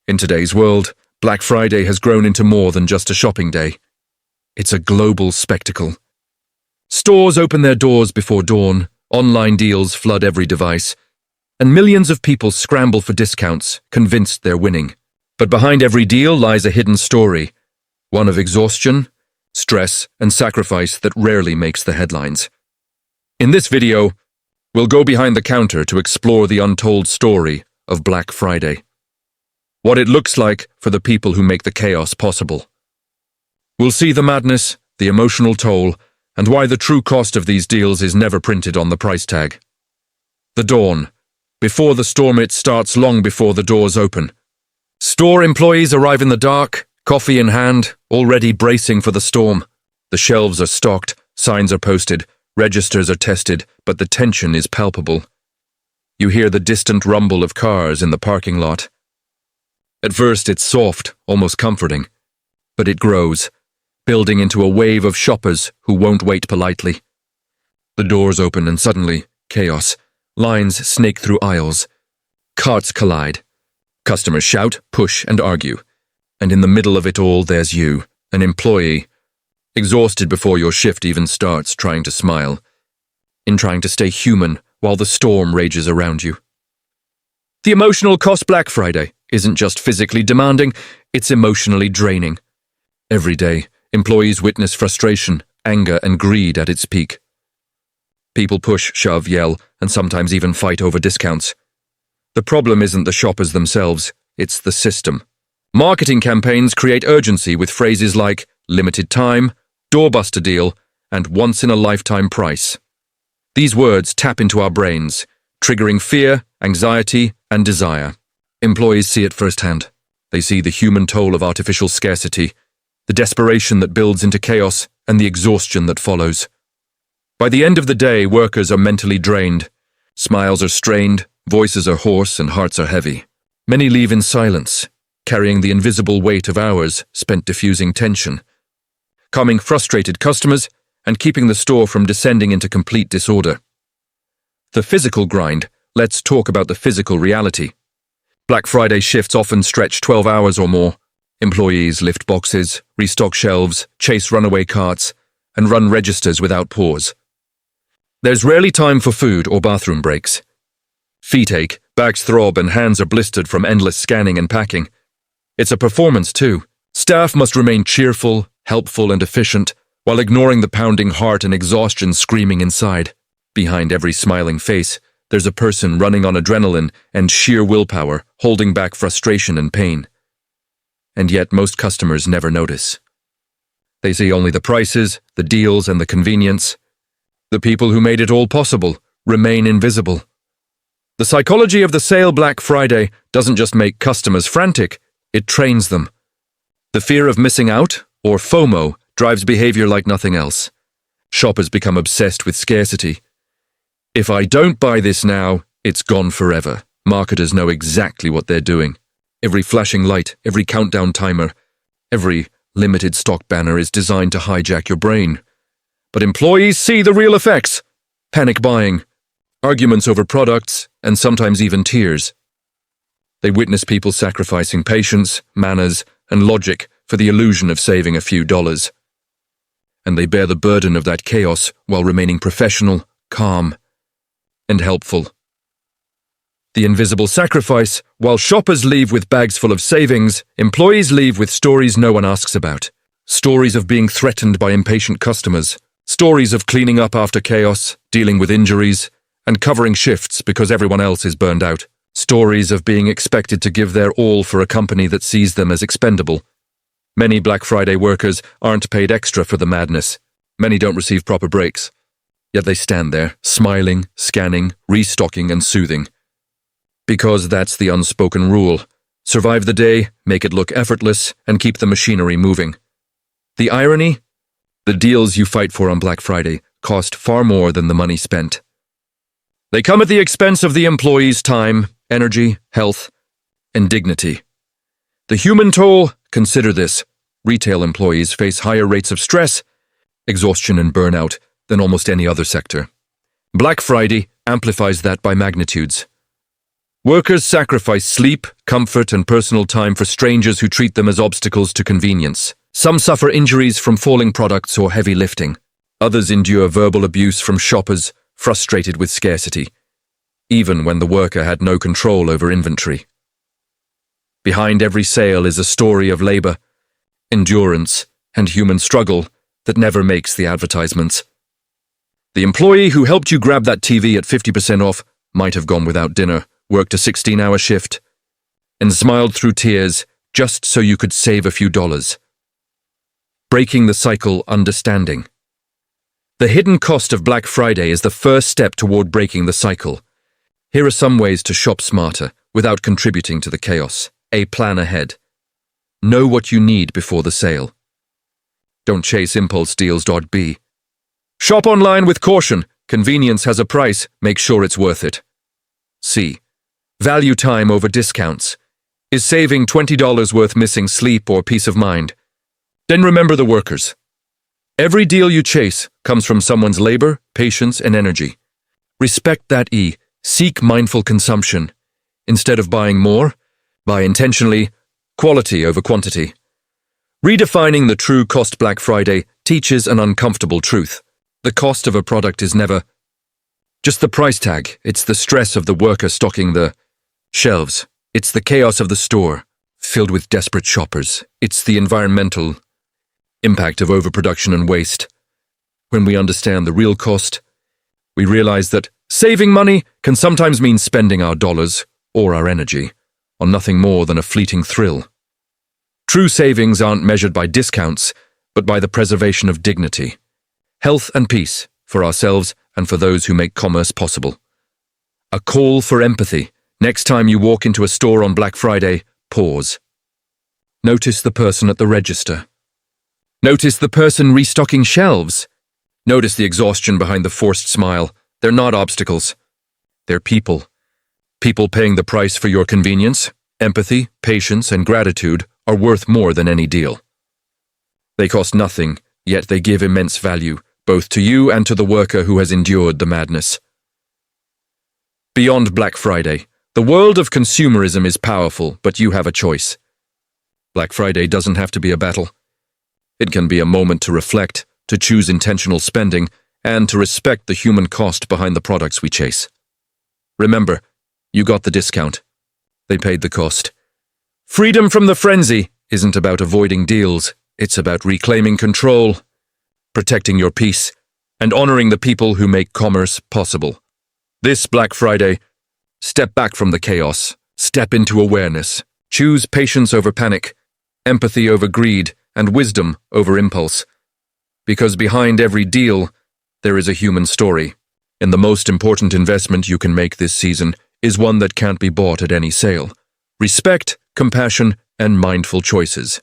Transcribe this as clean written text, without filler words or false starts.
In today's world, Black Friday has grown into more than just a shopping day. It's a global spectacle. Stores open their doors before dawn, online deals flood every device, and millions of people scramble for discounts, convinced they're winning. But behind every deal lies a hidden story, one of exhaustion, stress, and sacrifice that rarely makes the headlines. In this video, we'll go behind the counter to explore the untold story of Black Friday. What it looks like for the people who make the chaos possible. We'll see the madness, the emotional toll, and why the true cost of these deals is never printed on the price tag. The dawn. Before the storm, it starts long before the doors open. Store employees arrive in the dark, coffee in hand, already bracing for the storm. The shelves are stocked, signs are posted, registers are tested, but the tension is palpable. You hear the distant rumble of cars in the parking lot. At first, it's soft, almost comforting. But it grows, building into a wave of shoppers who won't wait politely. The doors open and suddenly, chaos. Lines snake through aisles. Carts collide. Customers shout, push, and argue. And in the middle of it all, there's you, an employee, exhausted before your shift even starts, trying to smile, trying to stay human while the storm rages around you. The emotional cost Black Friday isn't just physically demanding, it's emotionally draining. Every day, employees witness frustration, anger, and greed at its peak. People push, shove, yell, and sometimes even fight over discounts. The problem isn't the shoppers themselves, it's the system. Marketing campaigns create urgency with phrases like limited time, doorbuster deal, and once-in-a-lifetime price. These words tap into our brains, triggering fear, anxiety, and desire. Employees see it firsthand. They see the human toll of artificial scarcity, the desperation that builds into chaos, and the exhaustion that follows. By the end of the day, workers are mentally drained. Smiles are strained, voices are hoarse, and hearts are heavy. Many leave in silence, carrying the invisible weight of hours spent diffusing tension, calming frustrated customers, and keeping the store from descending into complete disorder. The physical grind. Let's talk about the physical reality. Black Friday shifts often stretch 12 hours or more. Employees lift boxes, restock shelves, chase runaway carts, and run registers without pause. There's rarely time for food or bathroom breaks. Feet ache, backs throb, and hands are blistered from endless scanning and packing. It's a performance too. Staff must remain cheerful, helpful, and efficient, while ignoring the pounding heart and exhaustion screaming inside. Behind every smiling face, there's a person running on adrenaline and sheer willpower, holding back frustration and pain. And yet most customers never notice. They see only the prices, the deals, and the convenience. The people who made it all possible remain invisible. The psychology of the sale Black Friday doesn't just make customers frantic, it trains them. The fear of missing out, or FOMO, drives behavior like nothing else. Shoppers become obsessed with scarcity. If I don't buy this now, it's gone forever. Marketers know exactly what they're doing. Every flashing light, every countdown timer, every limited stock banner is designed to hijack your brain. But employees see the real effects. Panic buying, arguments over products, and sometimes even tears. They witness people sacrificing patience, manners, and logic for the illusion of saving a few dollars. And they bear the burden of that chaos while remaining professional, calm, and helpful. The invisible sacrifice. While shoppers leave with bags full of savings, employees leave with stories no one asks about. Stories of being threatened by impatient customers. Stories of cleaning up after chaos, dealing with injuries, and covering shifts because everyone else is burned out. Stories of being expected to give their all for a company that sees them as expendable. Many Black Friday workers aren't paid extra for the madness. Many don't receive proper breaks. Yet they stand there, smiling, scanning, restocking, and soothing. Because that's the unspoken rule. Survive the day, make it look effortless, and keep the machinery moving. The irony? The deals you fight for on Black Friday cost far more than the money spent. They come at the expense of the employee's time, energy, health, and dignity. The human toll? Consider this. Retail employees face higher rates of stress, exhaustion, and burnout than almost any other sector. Black Friday amplifies that by magnitudes. Workers sacrifice sleep, comfort, and personal time for strangers who treat them as obstacles to convenience. Some suffer injuries from falling products or heavy lifting. Others endure verbal abuse from shoppers, frustrated with scarcity, even when the worker had no control over inventory. Behind every sale is a story of labor, endurance, and human struggle that never makes the advertisements. The employee who helped you grab that TV at 50% off might have gone without dinner, worked a 16-hour shift, and smiled through tears just so you could save a few dollars. Breaking the cycle, understanding. The hidden cost of Black Friday is the first step toward breaking the cycle. Here are some ways to shop smarter without contributing to the chaos. A plan ahead. Know what you need before the sale. Don't chase impulse deals. B. Shop online with caution. Convenience has a price. Make sure it's worth it. C. Value time over discounts. Is saving $20 worth missing sleep or peace of mind? Then remember the workers. Every deal you chase comes from someone's labor, patience, and energy. Respect that. E. Seek mindful consumption. Instead of buying more, buy intentionally, quality over quantity. Redefining the true cost. Black Friday teaches an uncomfortable truth. The cost of a product is never just the price tag. It's the stress of the worker stocking the shelves. It's the chaos of the store, filled with desperate shoppers. It's the environmental impact of overproduction and waste. When we understand the real cost, we realize that saving money can sometimes mean spending our dollars or our energy on nothing more than a fleeting thrill. True savings aren't measured by discounts, but by the preservation of dignity, health and peace for ourselves and for those who make commerce possible. A call for empathy. Next time you walk into a store on Black Friday, pause. Notice the person at the register. Notice the person restocking shelves. Notice the exhaustion behind the forced smile. They're not obstacles. They're people. People paying the price for your convenience. Empathy, patience, and gratitude are worth more than any deal. They cost nothing, yet they give immense value, both to you and to the worker who has endured the madness. Beyond Black Friday, the world of consumerism is powerful, but you have a choice. Black Friday doesn't have to be a battle. It can be a moment to reflect, to choose intentional spending, and to respect the human cost behind the products we chase. Remember, you got the discount. They paid the cost. Freedom from the frenzy isn't about avoiding deals. It's about reclaiming control, protecting your peace, and honoring the people who make commerce possible. This Black Friday, step back from the chaos, step into awareness, choose patience over panic, empathy over greed, and wisdom over impulse. Because behind every deal, there is a human story, and the most important investment you can make this season is one that can't be bought at any sale. Respect, compassion, and mindful choices.